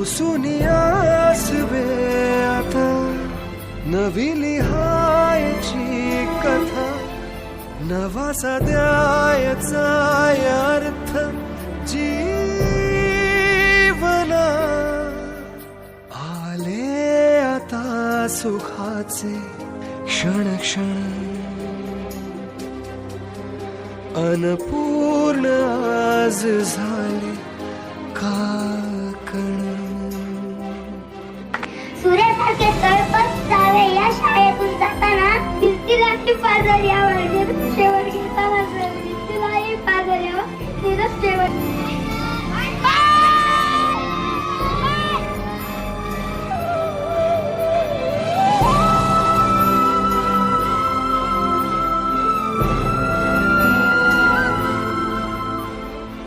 पुसुनियास वे आता नवी लिहायची कथा नवा सद्यायचा अर्थ जीवना आले आता सुखाचे क्षण क्षण अनपूर्ण आज झाले काकण सूर्यासारखे तळपत जावे या शाळेतून जाताना भिंतीला फादर या वर्गात